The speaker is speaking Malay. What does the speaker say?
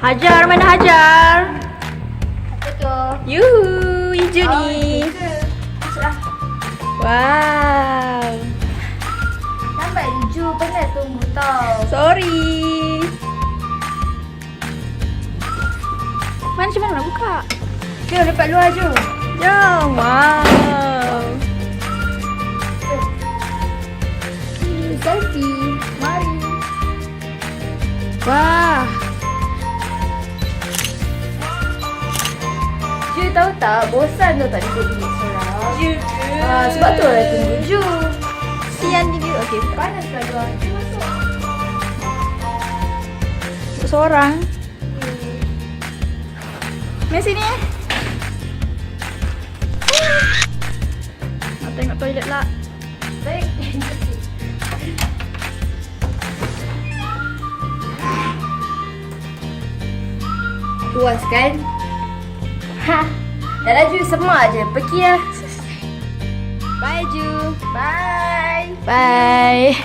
Hajar, mana Hajar? Apa tu? Yuhu, hijau ni. Masuklah. Wow. Lambat Ju, penat tunggu tau. Sorry. Macam mana nak buka? Jom lepas luar Ju. Jom. Wow. Selfie. Mari. Wah. Ju tahu tak, bosan tau tak duduk bilik seorang. Sebab tu lah tunggu Ju. Sian dia. Okey. Panas lah luar. Ju masuk. Untuk seorang. Mari sini. Nak tengok toilet lah. Baik. Puas kan? Ha. Dah lah Ju, semak je. Pergi lah. Bye Ju. Bye. Bye.